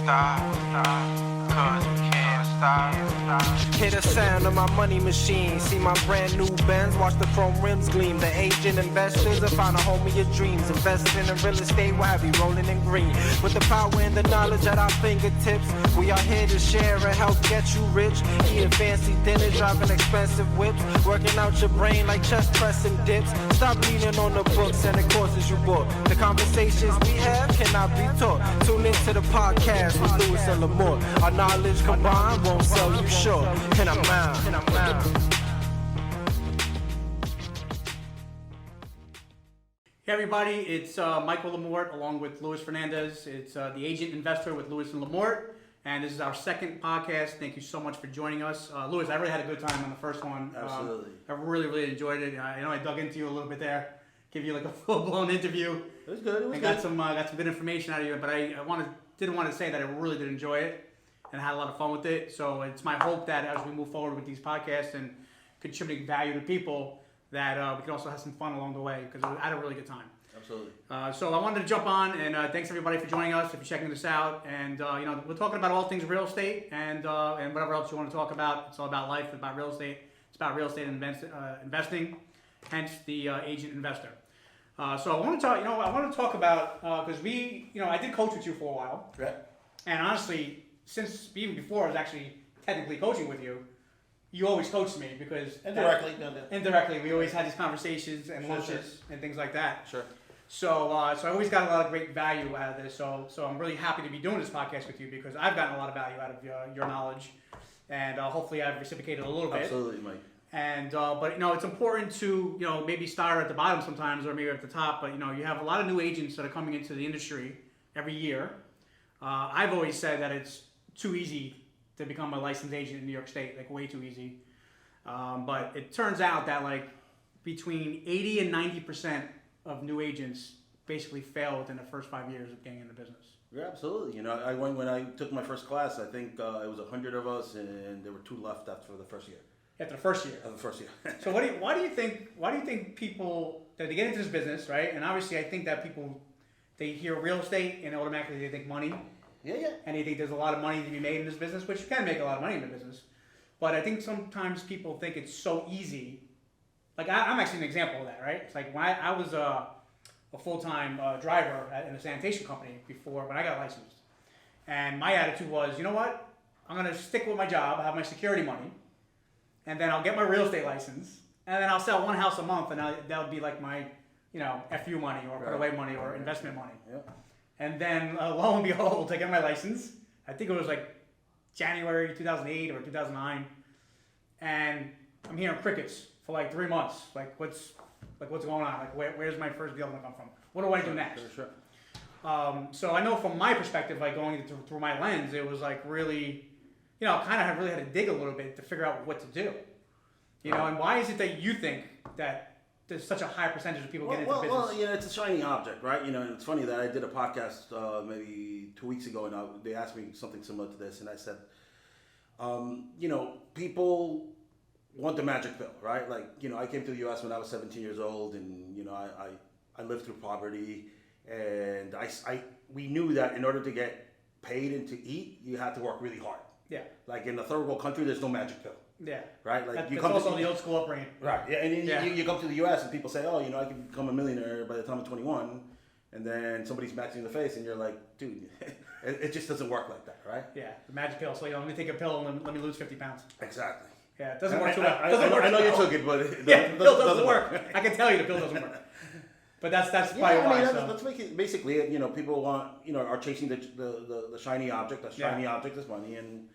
cause we can't stop. Hear the sound of my money machine. See my brand new Benz, watch the chrome rims gleam. The agent investors will find a home of your dreams. Investing in real estate will have you rolling in green. With the power and the knowledge at our fingertips, we are here to share and help get you rich. Eating fancy dinners, driving expensive whips, working out your brain like chest pressing dips. Stop leaning on the books and the courses you bought. The conversations we have cannot be taught. Tune into the podcast with Lewis and Lamort. Our knowledge combined won't sell you short. And I'm out. Hey everybody, it's Michael Lamort along with Luis Fernandez. It's the Agent Investor with Luis and Lamort, and this is our second podcast. Thank you so much for joining us. Luis, I really had a good time on the first one. Absolutely. I really enjoyed it. I know I dug into you a little bit there, give you like a full-blown interview. It was good. I got some good information out of you, but I didn't want to say that I really did enjoy it and had a lot of fun with it. So it's my hope that as we move forward with these podcasts and contributing value to people, that we can also have some fun along the way, because I had a really good time. Absolutely. So I wanted to jump on, and thanks everybody for joining us, if you're checking this out. And we're talking about all things real estate and whatever else you want to talk about. It's all about life, it's about real estate. It's about real estate and investing, hence the agent investor. So I want to talk about, because I did coach with you for a while. Right. And honestly, since even before I was actually technically coaching with you, you always coached me, because indirectly we always had these conversations and lunches and things like that. Sure. So I always got a lot of great value out of this. So I'm really happy to be doing this podcast with you, because I've gotten a lot of value out of your knowledge, and hopefully I've reciprocated a little bit. Absolutely, Mike. And but it's important to maybe start at the bottom sometimes, or maybe at the top. But you have a lot of new agents that are coming into the industry every year. I've always said that it's too easy to become a licensed agent in New York State, like way too easy. But it turns out that like between 80 and 90% of new agents basically fail within the first 5 years of getting into business. Yeah, absolutely. When I took my first class, I think it was 100 of us, and there were 2 left after the first year. After the first year. After the first year. So why do you think people that they get into this business, right? And obviously, I think that people, they hear real estate and automatically they think money. Yeah. And they think there's a lot of money to be made in this business, which you can make a lot of money in the business. But I think sometimes people think it's so easy. Like I'm actually an example of that, right? It's like when I was a full-time driver in a sanitation company before when I got licensed. And my attitude was, you know what? I'm going to stick with my job, I have my security money, and then I'll get my real estate license, and then I'll sell one house a month, and that'll be like my, FU money or put away money or investment money. Yeah. And then lo and behold, I get my license. I think it was like January 2008 or 2009, and I'm hearing crickets for like 3 months. Like what's going on? Like where's my first deal gonna come from? What do I do next? Sure. So I know from my perspective, like going through my lens, it was like really, kind of really had to dig a little bit to figure out what to do. And why is it that you think that there's such a high percentage of people get into business? Well, it's a shiny object, right? And it's funny that I did a podcast maybe 2 weeks ago, and they asked me something similar to this, and I said, people want the magic pill, right? Like, I came to the U.S. when I was 17 years old, and I lived through poverty, and we knew that in order to get paid and to eat, you had to work really hard. Yeah. Like in a third world country, there's no magic pill. Yeah. Right? Like that's also the old school upbringing. Right. Yeah. And you come to the U.S. and people say, oh, I can become a millionaire by the time I'm 21, and then somebody smacks you in the face, and you're like, dude, it just doesn't work like that, right? Yeah. The magic pill. So let me take a pill and let me lose 50 pounds. Exactly. Yeah. It doesn't work too well. I know you took it, but it the pill doesn't work. I can tell you the pill doesn't work. But that's probably why. That's basically it. People are chasing the shiny object. The shiny object is money, and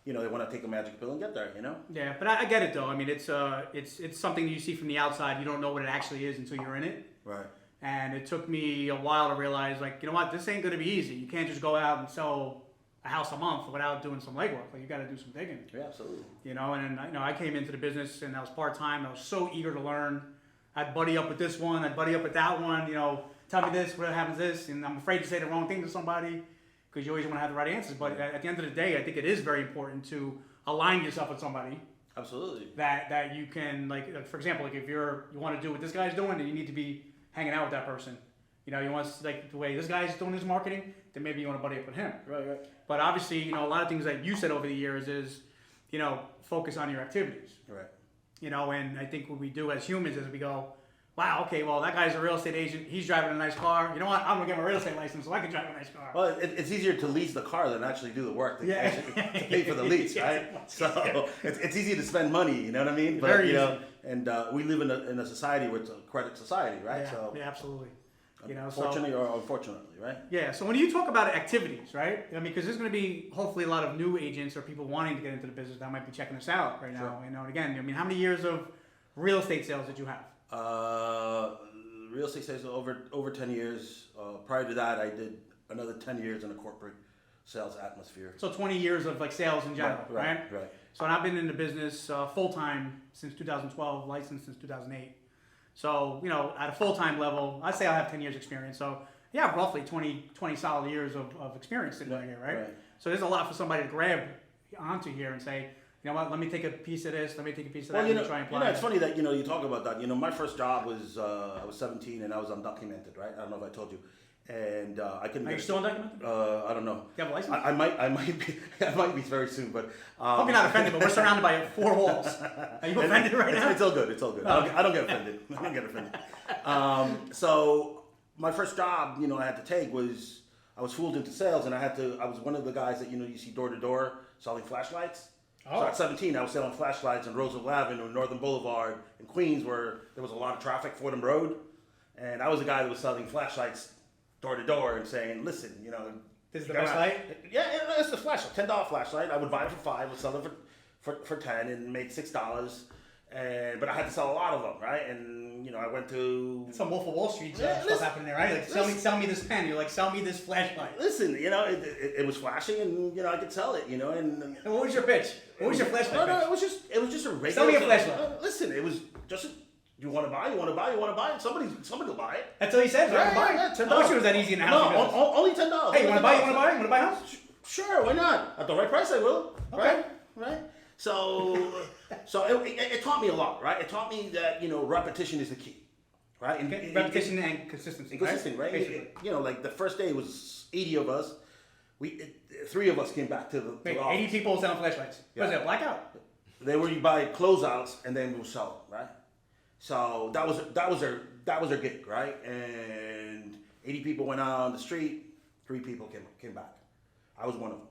they want to take a magic pill and get there. Yeah, but I get it though. I mean, it's something you see from the outside. You don't know what it actually is until you're in it. Right. And it took me a while to realize, like, what, this ain't gonna be easy. You can't just go out and sell a house a month without doing some legwork. Like, you got to do some digging. Yeah, absolutely. And I came into the business and I was part time. I was so eager to learn. I'd buddy up with this one. I'd buddy up with that one. Tell me this. What happens this? And I'm afraid to say the wrong thing to somebody, because you always want to have the right answers. But at the end of the day, I think it is very important to align yourself with somebody. Absolutely. That you can, like for example, like if you want to do what this guy's doing, then you need to be hanging out with that person. You want, like, the way this guy's doing his marketing, then maybe you want to buddy up with him. Right. But obviously, you know, a lot of things that you said over the years is, you know, focus on your activities. Right. You know, and I think what we do as humans is we go, wow, okay, well, that guy's a real estate agent. He's driving a nice car. You know what? I'm going to get my real estate license so I can drive a nice car. Well, it's easier to lease the car than actually do the work to, Yeah. to pay for the lease, right? So it's easy to spend money, you know what I mean? But Very you know, and we live in a society where it's a credit society, right? Yeah, So yeah, absolutely. You know, fortunately or unfortunately, right? Yeah, so when you talk about activities, right? I mean, because there's going to be hopefully a lot of new agents or people wanting to get into the business that might be checking us out right now. Sure. You know, and again, I mean, how many years of real estate sales did you have? Real estate sales over 10 years. Prior to that, I did another 10 years in a corporate sales atmosphere. So 20 years of like sales in general, right? Right. So I've been in the business full time since 2012, licensed since 2008. So, you know, at a full time level, I'd say I have 10 years experience. So yeah, roughly 20 solid years of experience sitting right here, right? So there's a lot for somebody to grab onto here and say, you know what, let me take a piece of this, let me take a piece of that, Well, let me try and apply it's it. funny that you talk about that. You know, my first job was I was 17 and I was undocumented, right? I don't know if I told you, and I couldn't. Are you still undocumented? I don't know. You have a license? I might be I might be very soon, but Hope you're not offended, but we're surrounded by 4 walls. Are you offended right now? It's all good. It's all good. I don't get offended. I don't get offended. So my first job, I had to take was I was fooled into sales, and I was one of the guys that you see door to door selling flashlights. Oh. So at 17, I was selling flashlights on Roosevelt Avenue, Northern Boulevard, in Queens, where there was a lot of traffic, Fordham Road, and I was the guy that was selling flashlights door to door and saying, "Listen, This is the best light? Yeah, it's a flashlight, $10 flashlight. I would buy it for $5, would sell it for $10, and make $6. But I had to sell a lot of them, right? And I went to Some Wolf of Wall Street stuff listen, happening there, right? Like, sell me this pen. You're like, sell me this flashlight. Listen, it was flashing, and I could sell it, and And what was your pitch? What was your flashlight No, pitch? it was just a regular. Sell me a flashlight. Listen, it was just. You want to buy? You want to buy? You want to buy? And somebody will buy it. That's what he said. Yeah, I buy. yeah, $10. I wish it was that easy in the house. No, only $10. Hey, you want to buy? You want to buy? You want to buy a house? Sure, why not? At the right price, I will. Okay. Right. So it taught me a lot, right? It taught me that repetition is the key, right? And Repetition and consistency. Consistent, right? Basically. Like the first day it was 80 of us. 3 of us came back to the Wait, office. 80 people selling flashlights. Yeah. Was it a blackout? They were you buy closeouts and then we'll sell them, right? So that was their gig, right? And 80 people went out on the street. 3 people came back. I was one of them.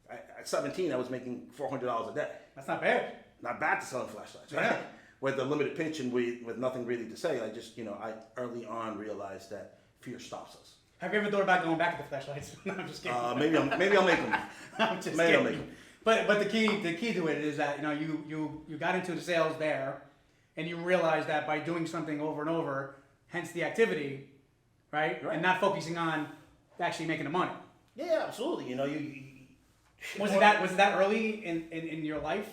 At 17, I was making $400 a day. That's not bad. Not bad to selling flashlights, right? Yeah. With a limited pitch and with nothing really to say, I just I early on realized that fear stops us. Have you ever thought about going back to the flashlights? No, I'm just kidding. Maybe I'll make them. I'm just Maybe I'll kidding. make them. But the key to it is that you got into the sales there, and you realized that by doing something over and over, hence the activity, right? Right. And not focusing on actually making the money. Yeah, absolutely. Was it that early in your life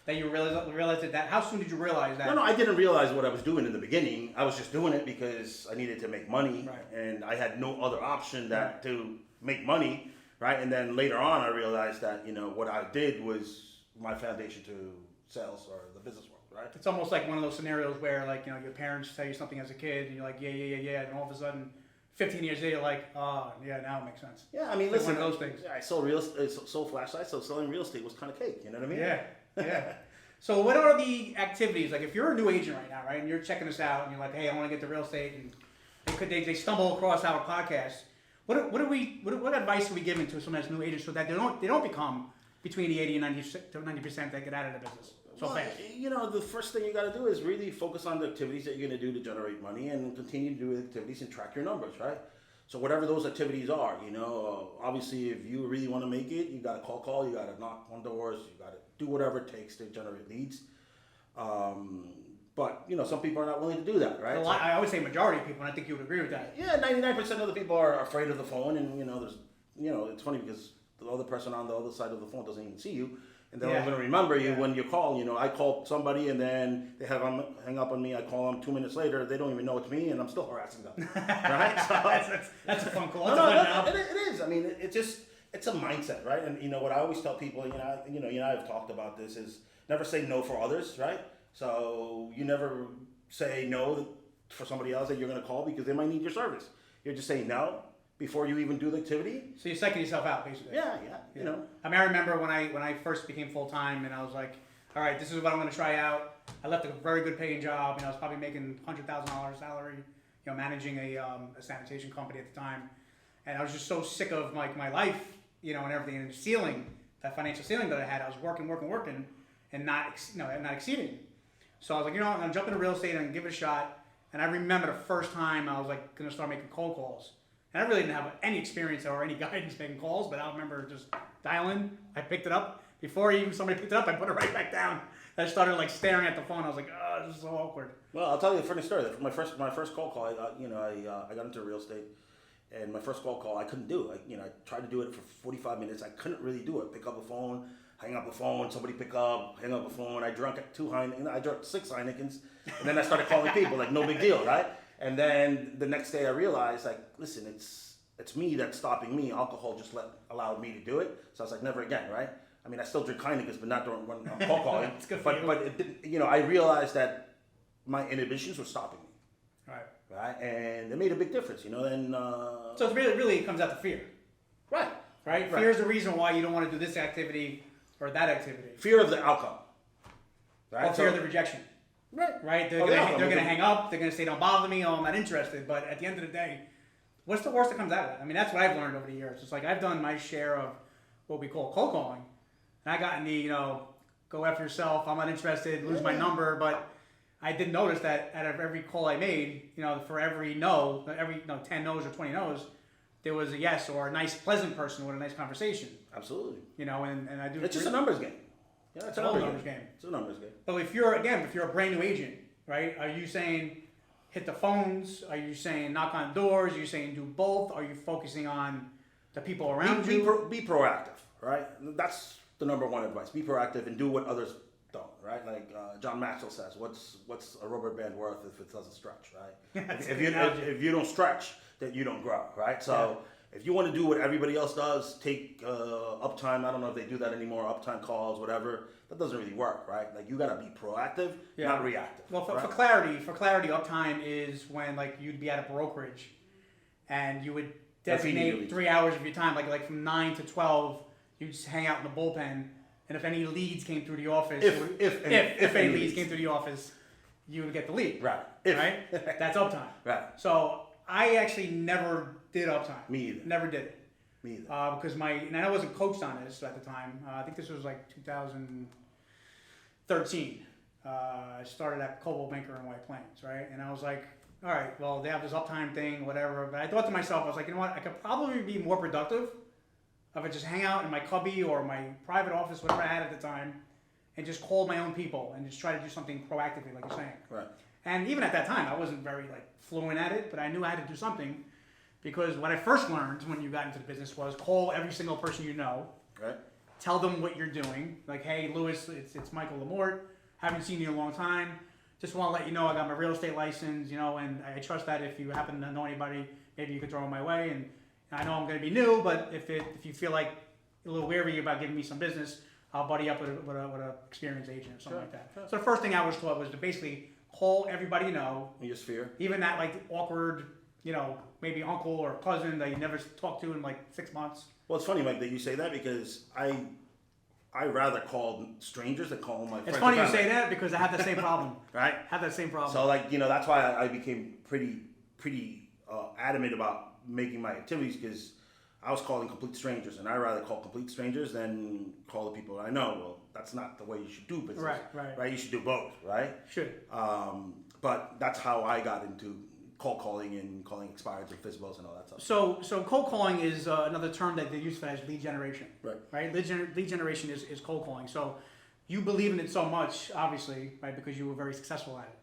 that you realized that? How soon did you realize that? No, I didn't realize what I was doing in the beginning. I was just doing it because I needed to make money, Right. and I had no other option Right. to make money, right? And then later on, I realized that what I did was my foundation to sales or the business world, right? It's almost like one of those scenarios where your parents tell you something as a kid, and you're like, yeah, and all of a sudden, 15 years later, you're like, oh, yeah, now it makes sense. Yeah, I mean, It's listen, one of those things. I sold flashlights, so selling real estate was kind of cake. You know what I mean? Yeah. So what are the activities, like if you're a new agent right now, right, and you're checking us out, and you're like, hey, I want to get to real estate, and they stumble across our podcast, what advice are we giving to some of those new agents so that they don't become between the 80 and 90% that get out of the business so fast? The first thing you got to do is really focus on the activities that you're going to do to generate money, and continue to do activities and track your numbers, right? So whatever those activities are, obviously if you really want to make it, you got to call, you got to knock on doors, you got to do whatever it takes to generate leads. But some people are not willing to do that, right? I always say majority of people, and I think you would agree with that. Yeah, 99% of the people are afraid of the phone, and it's funny because the other person on the other side of the phone doesn't even see you, and they're Yeah. not going to remember you Yeah. when you call. I called somebody, and then they hang up on me. I call them 2 minutes later. They don't even know it's me, and I'm still harassing them. Right? So, That's a fun call. no, That's a fun job. it is. I mean, it's a mindset, right? And what I always tell people, I've talked about this, is never say no for others, right? So you never say no for somebody else that you're going to call because they might need your service. You're just saying no, before you even do the activity. So you're psyching yourself out, basically. Yeah, you know. I mean, I remember when I first became full time, and I was like, all right, this is what I'm going to try out. I left a very good paying job, and I was probably making $100,000 salary, you know, managing a sanitation company at the time, and I was just so sick of my life, you know, and everything, and the ceiling, that financial ceiling that I had. I was working, and not exceeding. So I was like, you know, I'm going to jump into real estate and give it a shot. And I remember the first time I was like going to start making cold calls. And I really didn't have any experience or any guidance making calls, but I remember just dialing. I picked it up. Before even somebody picked it up, I put it right back down. I started like staring at the phone. I was like, oh, this is so awkward. Well, I'll tell you a funny story. My first cold call, I got into real estate, and my first cold call, I couldn't do it. I tried to do it for 45 minutes. I couldn't really do it. Pick up the phone, hang up the phone, somebody pick up, hang up the phone. I drank 6 Heinekens, and then I started calling people like no big deal, right? And then the next day I realized, like, listen, it's me that's stopping me. Alcohol just allowed me to do it. So I was like, never again, right? I mean, I still drink Heinekens, but not during when I'm cold calling. It's good for you. But it didn't, I realized that my inhibitions were stopping me, right? And it made a big difference, And So it's really comes out to fear. right. Fear is the reason why you don't want to do this activity or that activity. Fear of the outcome, right? Or fear of the rejection. Right? They're gonna hang up. They're gonna say, "Don't bother me." Oh, I'm not interested. But at the end of the day, what's the worst that comes out of it? I mean, that's what I've learned over the years. It's like I've done my share of what we call cold calling, and I got in the go after yourself. I'm not interested. Lose my number. But I did notice that out of every call I made, for every 10 no's or 20 no's, there was a yes or a nice, pleasant person with a nice conversation. Absolutely. And I do. It's just a numbers game. Yeah, it's a numbers game. It's a numbers game. But if you're a brand new agent, right? Are you saying hit the phones? Are you saying knock on doors? Are you saying do both? Are you focusing on the people around you? Be proactive, right? That's the number one advice. Be proactive and do what others don't, right? Like John Maxwell says, what's a rubber band worth if it doesn't stretch, right? if you don't stretch, then you don't grow, right? So if you want to do what everybody else does, take uptime. I don't know if they do that anymore. Uptime calls, whatever. That doesn't really work, right? Like you got to be proactive, not reactive. Well, right? for clarity, uptime is when like you'd be at a brokerage, and you would designate 3 hours of your time, like from 9 to 12, you'd just hang out in the bullpen, and if any leads came through the office, if any leads came through the office, you would get the lead. Right. Right. That's uptime. Right. So I actually never did uptime. Me either. Never did it. Me either. Because and I wasn't coached on this at the time. I think this was like 2013. I started at Coldwell Banker in White Plains, right? And I was like, all right, well, they have this uptime thing, whatever. But I thought to myself, I was like, you know what? I could probably be more productive if I just hang out in my cubby or my private office, whatever I had at the time, and just call my own people and just try to do something proactively, like you're saying. Right. And even at that time, I wasn't very fluent at it, but I knew I had to do something. Because what I first learned when you got into the business was call every single person you know. Right. Tell them what you're doing. Like, hey, Louis, it's Michael Lamort. Haven't seen you in a long time. Just want to let you know I got my real estate license, and I trust that if you happen to know anybody, maybe you could throw them my way. And I know I'm going to be new, but if you feel like a little weary about giving me some business, I'll buddy up with an experienced agent or something like that. Sure. So the first thing I was taught was to basically call everybody you know. In your sphere. Even that awkward, maybe uncle or cousin that you never talked to in 6 months. Well, it's funny, Mike, that you say that because I rather call strangers than call my friends. It's funny you say that because I have the same problem. Right? Have that same problem. So that's why I became pretty adamant about making my activities because I was calling complete strangers, and I rather call complete strangers than call the people I know. Well, that's not the way you should do business. Right. You should do both, right? Should. But that's how I got into cold calling and calling expireds and FSBOs and all that stuff. So cold calling is another term that they use for as lead generation. Right. Lead generation is cold calling. So you believe in it so much, obviously, right? Because you were very successful at it.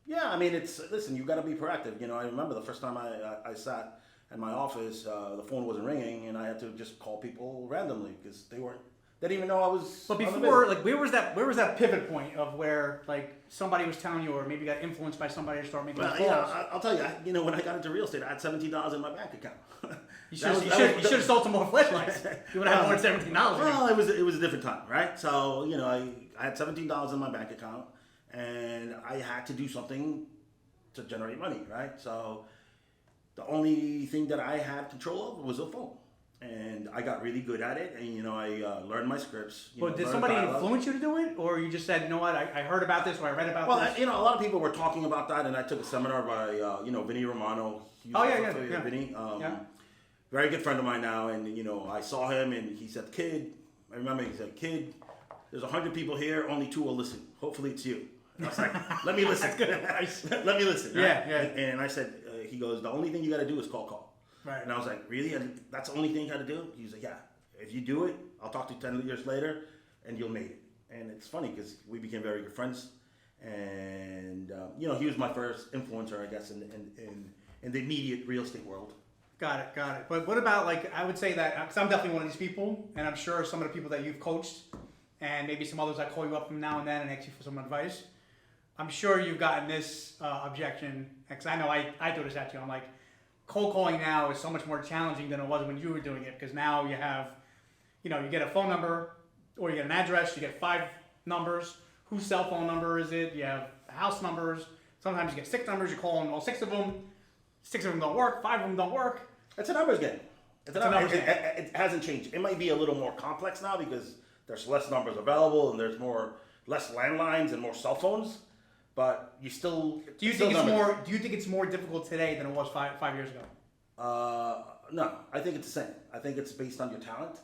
Yeah, I mean, listen, you got to be proactive. I remember the first time I sat in my office, the phone wasn't ringing, and I had to just call people randomly because they didn't even know I was. But before, where was that pivot point of where somebody was telling you, or maybe got influenced by somebody to start making calls? Yeah, I'll tell you. When I got into real estate, I had $17 in my bank account. You should have sold some more flashlights. You would have had more than $17. Well, it was a different time, right? So I had $17 in my bank account, and I had to do something to generate money, right? So the only thing that I had control of was a phone. And I got really good at it, and you know, I learned my scripts. But did somebody influence you to do it, or you just said, you know what, I heard about this, or I read about this? Well, you know, a lot of people were talking about that, and I took a seminar by, you know, Vinny Romano. He's Vinny. Very good friend of mine now, and you know, I saw him, and he said, "Kid," I remember he said, "Kid, there's 100 people here, only 2 will listen. Hopefully, it's you." And I was like, "Let me listen." Let me listen. Right? Yeah. And I said, he goes, "The only thing you got to do is call." Right. And I was like, "Really? And that's the only thing you got to do?" He's like, "Yeah. If you do it, I'll talk to you 10 years later, and you'll make it." And it's funny because we became very good friends, and you know, he was my first influencer, I guess, in the immediate real estate world. Got it. But what about, like, I would say that, because I'm definitely one of these people, and I'm sure some of the people that you've coached, and maybe some others that call you up from now and then and ask you for some advice, I'm sure you've gotten this objection, because I know I threw this at you. I'm like, cold calling now is so much more challenging than it was when you were doing it, because now you have, you know, you get a phone number, or you get an address, you get 5 numbers. Whose cell phone number is it? You have house numbers. Sometimes you get 6 numbers, you call on all 6 of them. 6 of them don't work, 5 of them don't work. It's a numbers game. It hasn't changed. It might be a little more complex now because there's less numbers available and there's less landlines and more cell phones. But you still Do you think it's more difficult today than it was 5 years ago? No, I think it's the same. I think it's based on your talent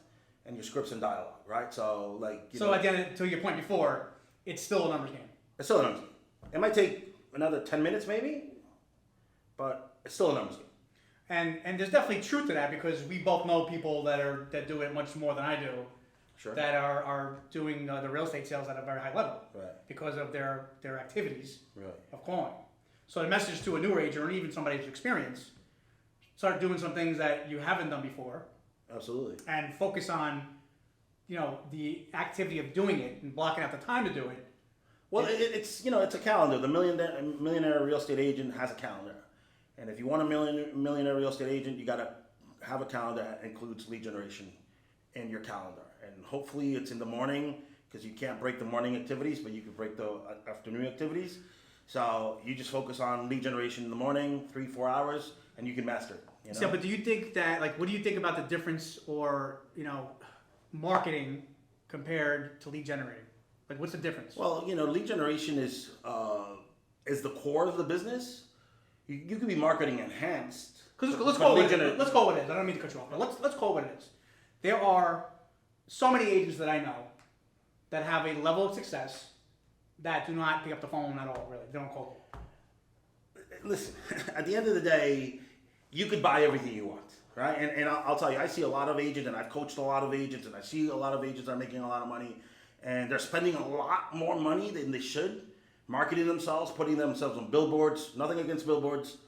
and your scripts and dialogue, right? So like again, to your point before, it's still a numbers game. It's still a numbers game. It might take another 10 minutes maybe, but it's still a numbers game. And there's definitely truth to that, because we both know people that do it much more than I do. Sure. That are doing the real estate sales at a very high level, right, because of their activities, right, of calling. So the message to a newer agent, or even somebody who's experienced, start doing some things that you haven't done before. Absolutely. And focus on, you know, the activity of doing it and blocking out the time to do it. Well, it's you know, it's a calendar. The millionaire real estate agent has a calendar, and if you want a millionaire real estate agent, you got to have a calendar that includes lead generation in your calendar. And hopefully it's in the morning, because you can't break the morning activities, but you can break the afternoon activities. So you just focus on lead generation in the morning, 3-4 hours, and you can master it. You know? So, but do you think that, like, what do you think about the difference, or, you know, marketing compared to lead generating? Like, what's the difference? Well, you know, lead generation is the core of the business. You could be marketing enhanced. Because let's call it what it is. I don't mean to cut you off, but let's call it what it is. There are so many agents that I know that have a level of success that do not pick up the phone at all, really. They don't call. Listen, at the end of the day, you could buy everything you want, right? And I'll tell you, I see a lot of agents, and I've coached a lot of agents, and I see a lot of agents are making a lot of money, and they're spending a lot more money than they should, marketing themselves, putting themselves on billboards. Nothing against billboards.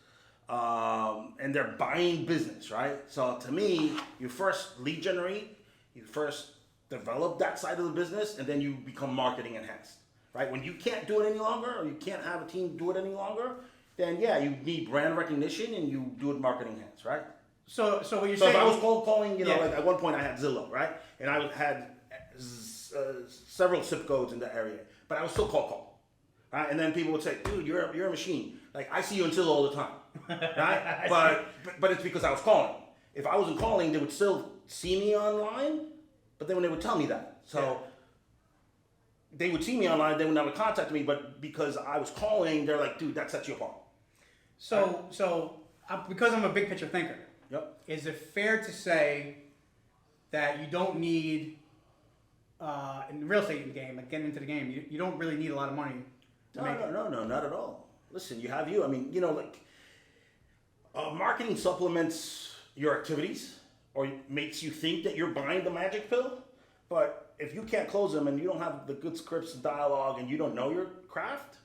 And they're buying business, right? So to me, you first lead generate, you first develop that side of the business, and then you become marketing enhanced, right? When you can't do it any longer, or you can't have a team do it any longer, then yeah, you need brand recognition, and you do it marketing enhanced, right? So what you're So saying? if I was cold calling, you know, Yeah. like at one point I had Zillow, right? And I had several zip codes in the area, but I was still cold call, right? And then people would say, "Dude, you're a machine. Like I see you in Zillow all the time." Right? but it's because I was calling. If I wasn't calling, they would still see me online, but then when they would tell me that. So they would see me online, they would never contact me, but because I was calling, they're like, "Dude, that sets you apart." So because I'm a big picture thinker, Yep. is it fair to say that you don't need, in the real estate game, like getting into the game, you don't really need a lot of money to make it? No, not at all. Listen, you have you. I mean, you know, like marketing supplements your activities or makes you think that you're buying the magic pill. But if you can't close them and you don't have the good scripts and dialogue and you don't know your craft,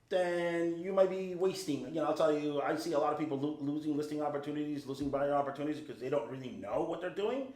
then you might be wasting. You know, I'll tell you, I see a lot of people losing listing opportunities, losing buyer opportunities because they don't really know what they're doing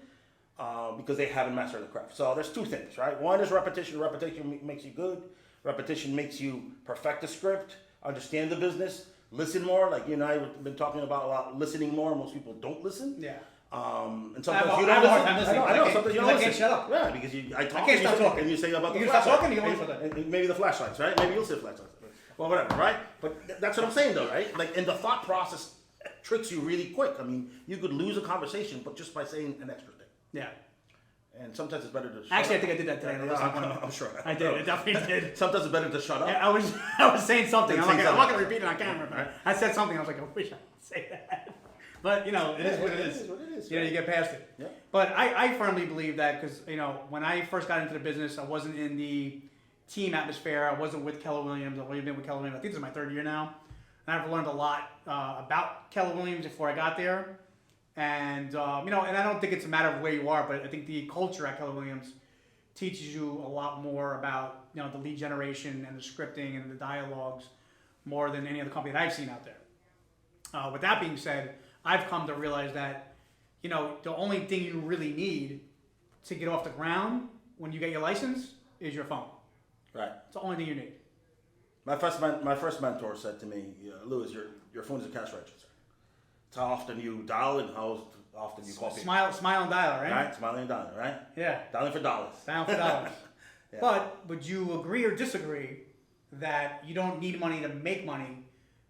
because they haven't mastered the craft. So there's 2 things, right? One is repetition. Repetition makes you good. Repetition makes you perfect the script, understand the business, listen more. Like you and I have been talking about listening more. Most people don't listen. Yeah. And sometimes I you have don't a hard listen. time listening. I know. I Sometimes you can't- don't I can't listen. shut up. Yeah, because I talk can't stop talking. and you say about the You stop flashlights. talking, you always say that. And maybe the flashlights, right? Maybe you'll say flashlights. Well, whatever, right? But that's what I'm saying, though, right? Like in the thought process tricks you really quick. I mean, you could lose a conversation, but just by saying an extra thing. Yeah. And sometimes it's better to shut Actually, I up. think I did that today. I'm sure. I did. I definitely did. Sometimes it's better to shut up. Yeah, I was saying something. I'm Saying not something. going to repeat it on camera. But Right. I said something. I was like, I wish I could say that. But you know, it is what it is. It is what it is, You know, right? you get past it. Yeah. But I firmly believe that because you know, when I first got into the business, I wasn't in the team atmosphere. I wasn't with Keller Williams. I've only been with Keller Williams. I think this is my third year now, and I've learned a lot about Keller Williams before I got there. And you know, and I don't think it's a matter of where you are, but I think the culture at Keller Williams teaches you a lot more about you know the lead generation and the scripting and the dialogues more than any other company that I've seen out there. With that being said, I've come to realize that you know the only thing you really need to get off the ground when you get your license is your phone. Right. It's the only thing you need. My first mentor said to me, Louis, your phone is a cash register. It's how often you dial and how often you call people. Smile and dial, right? Right? Smiling and dialing, right? Yeah. Dialing for dollars. Down for dollars. Yeah. But would you agree or disagree that you don't need money to make money,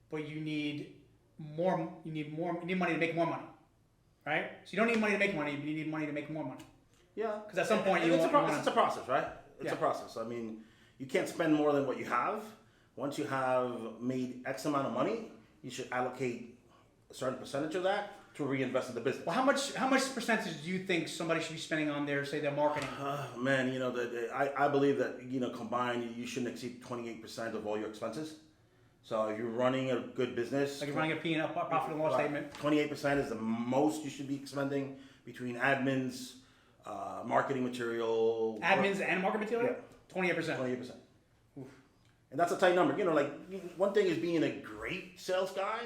but you need more? You need money to make more money, right? So you don't need money to make money, but you need money to make more money. Yeah. 'Cause at some point And you it's, want- it's a process, right? It's Yeah. a process. I mean, you can't spend more than what you have. Once you have made X amount of money, you should allocate a certain percentage of that to reinvest in the business. Well, how much percentage do you think somebody should be spending on their marketing? Man, you know, I believe that, you know, combined, you shouldn't exceed 28% of all your expenses. So if you're running a good business, Like you're running a P&L, profit and loss statement. 28% is the most you should be spending between admins, marketing material. Admins and market material? Yeah. 28%. 28%. And that's a tight number. You know, like one thing is being a great sales guy.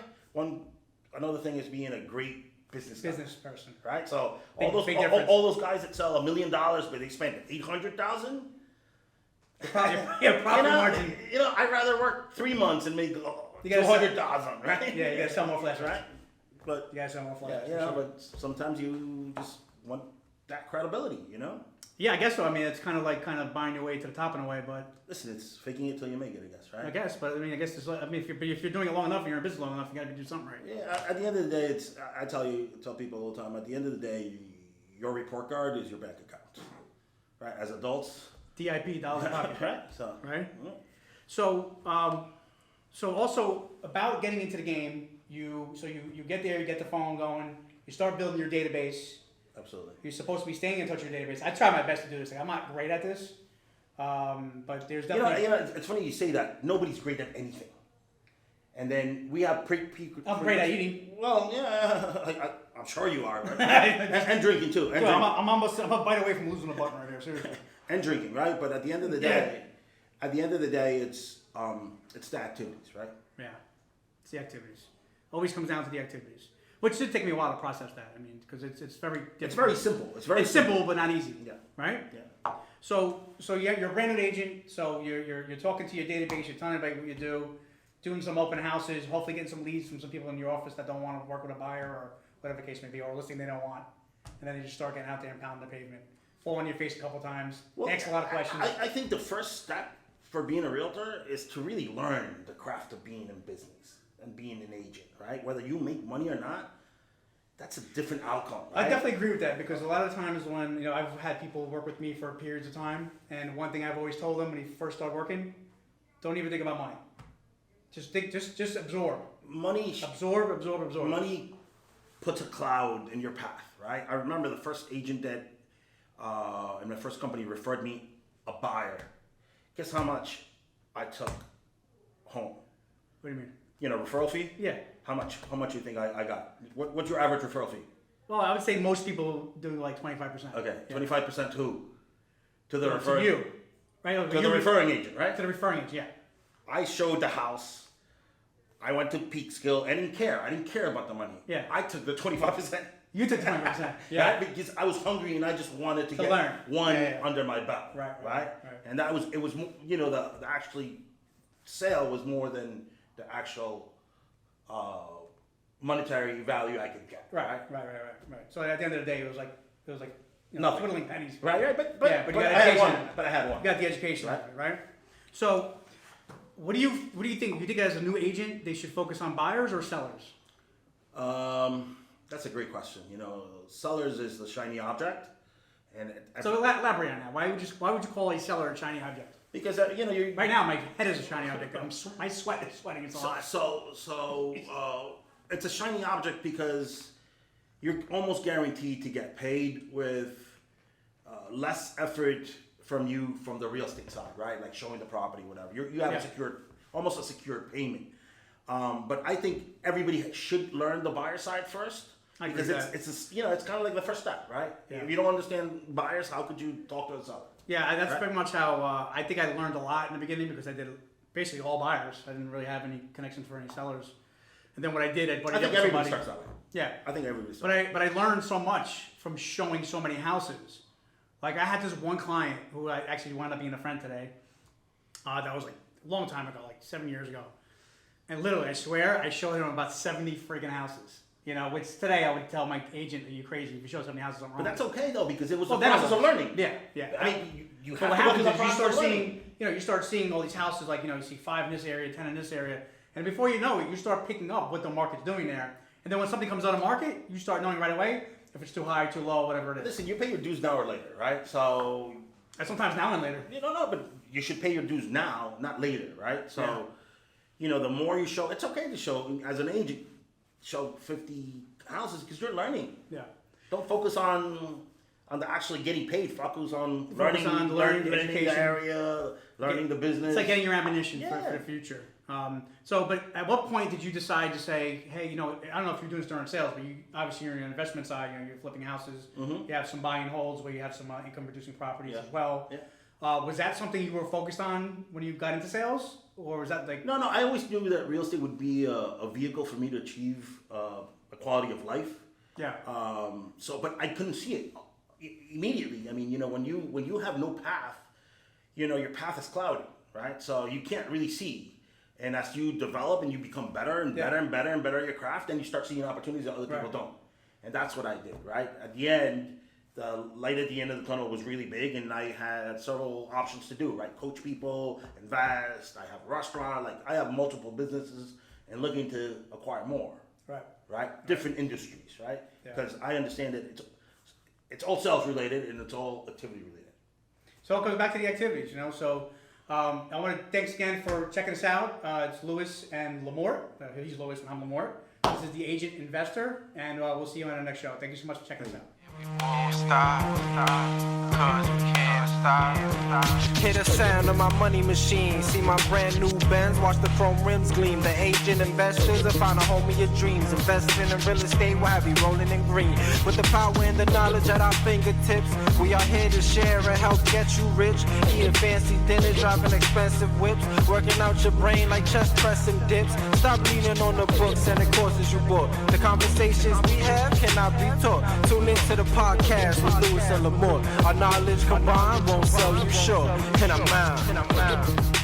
Another thing is being a great business guy. Business person. Right? So Big difference. all those guys that sell $1 million, but they spend $800,000. Profit margin. You know, I'd rather work 3 months and make You gotta $200,000, right? Yeah, you gotta sell more flash, Right? But You gotta sell more flash. yeah, you know, but sometimes you just want that credibility, you know? Yeah, I guess so. I mean, it's kind of buying your way to the top in a way, but Listen, it's faking it till you make it, I guess, right? I guess. But I mean, if you're doing it long enough and you're in business long enough, you gotta do something right. Yeah, at the end of the day, I tell people all the time, at the end of the day, your report card is your bank account, right? As adults, DIP, dollars in pocket, right? So, right? yeah. So, so also about getting into the game, you get there, you get the phone going, you start building your database. Absolutely. You're supposed to be staying in touch with your database. I try my best to do this. Like, I'm not great at this, but there's definitely. You know, it's funny you say that. Nobody's great at anything. And then we have I'm great at eating. Well, yeah, I'm sure you are, right? and drinking too. And, Dude, drinking. I'm a bite away from losing a button right here. Seriously. And drinking, right? But at the end of the day, it's the activities, right? Yeah, it's the activities. Always comes down to the activities, which did take me a while to process that. I mean, because it's very difficult. It's very simple. It's simple, but not easy. Yeah. Right. Yeah. So yeah, you're a brand new agent. So you're talking to your database. You're telling everybody what you do, doing some open houses, hopefully getting some leads from some people in your office that don't want to work with a buyer or whatever the case may be, or a listing they don't want. And then you just start getting out there and pounding the pavement, fall on your face a couple times, ask a lot of questions. I think the first step for being a realtor is to really learn the craft of being in business and being an agent, right? Whether you make money or not, that's a different outcome. Right? I definitely agree with that because a lot of times when I've had people work with me for periods of time, and one thing I've always told them when you first start working, don't even think about money. Just absorb. Money Absorb. Money puts a cloud in your path, right? I remember the first agent that in my first company referred me a buyer. Guess how much I took home? What do you mean? You know, referral fee? Yeah. How much you think I got? What's your average referral fee? Well, I would say most people do like 25%. Okay, Yeah. 25% to who? To the To referring. you, right? To the referring agent, right? To the referring agent, yeah. I showed the house. I went to Peekskill. I didn't care. I didn't care about the money. Yeah. I took the 25%. You took 20%. Yeah. Yeah. Because I was hungry and I just wanted to get learn. one Yeah. under my belt. Right. And it was you know the actually sale was more than the actual monetary value I could get. Right. So at the end of the day, it was like Nothing. twiddling pennies. Right. But you got I had education. one. But I had one. You got the education, right? So, what do you think? Do you think as a new agent they should focus on buyers or sellers? That's a great question. You know, sellers is the shiny object, and So elaborate on that. Why would you call a seller a shiny object? because you know you Right now, my head is a shiny object. My sweat is sweating. It's a lot. it's a shiny object because you're almost guaranteed to get paid with less effort from the real estate side, right? Like showing the property, whatever. You have Yeah. almost a secured payment. But I think everybody should learn the buyer side first. I agree Because with it's it's kind of like the first step, right? Yeah. If you don't understand buyers, how could you talk to a seller? Yeah, that's Right. pretty much how I think I learned a lot in the beginning because I did basically all buyers. I didn't really have any connections for any sellers. And then what I did, I I buddied think up with everybody somebody. starts that way. Yeah, I think everybody starts. but I learned so much from showing so many houses. Like I had this one client who I actually wound up being a friend today. That was like a long time ago, like 7 years ago. And literally, I swear, I showed him about 70 freaking houses. You know, which today I would tell my agent, "Are you crazy? If you show 70 houses, something wrong." But that's okay though, because it was Well, a then I process of was- learning. Yeah, yeah. I mean, you So have what to go through happens the is you process start of learning. seeing, you start seeing all these houses, like, you see 5 in this area, 10 in this area, and before you know it, you start picking up what the market's doing there. And then when something comes on the market, you start knowing right away if it's too high, too low, whatever it is. Listen, you pay your dues now or later, right? So And sometimes now and later. you don't know, but you should pay your dues now, not later, right? So, Yeah. the more you show, it's okay to show as an agent, show 50 houses because you're learning. Yeah. Don't focus on the actually getting paid. Focus on learning, on learning, learning education. the area, learning the business. It's like getting your ammunition Yeah. for the future. But at what point did you decide to say, hey, I don't know if you're doing this during sales, but obviously you're in the investment side, you're flipping houses, Mhm. you have some buy and holds where you have some income producing properties Yeah. as well. Yeah. Was that something you were focused on when you got into sales? Or was that like, No, I always knew that real estate would be a vehicle for me to achieve a quality of life. yeah. But I couldn't see it immediately. I mean, when you have no path, your path is cloudy, right? So you can't really see. And as you develop and you become better and Yeah. better and better and better at your craft, then you start seeing opportunities that other people Right. don't. And that's what I did, right? At the end, the light at the end of the tunnel was really big, and I had several options to do, right? Coach people, invest. I have a restaurant. Like I have multiple businesses and looking to acquire more. Right. Right? Different industries, right? Yeah. Because I understand that it's all sales related and it's all activity related. So it goes back to the activities, So I want to thanks again for checking us out. It's Louis and Lamort. He's Louis and I'm Lamort. This is the Agent Investor, and we'll see you on our next show. Thank you so much for checking us out. We won't stop, cause we can't stop. Hear the sound of my money machine. See my brand new Benz. Watch the chrome rims gleam. The agent investors will find a home of your dreams. Investing in real estate will have you rolling in green. With the power and the knowledge at our fingertips, we are here to share and help get you rich. Eating fancy dinners, driving expensive whips, working out your brain like chest pressing dips. Stop leaning on the books and the courses you bought. The conversations we have cannot be taught. Tune into the podcast with Louis and Lamort. Our knowledge combined won't sell you short. And I'm out.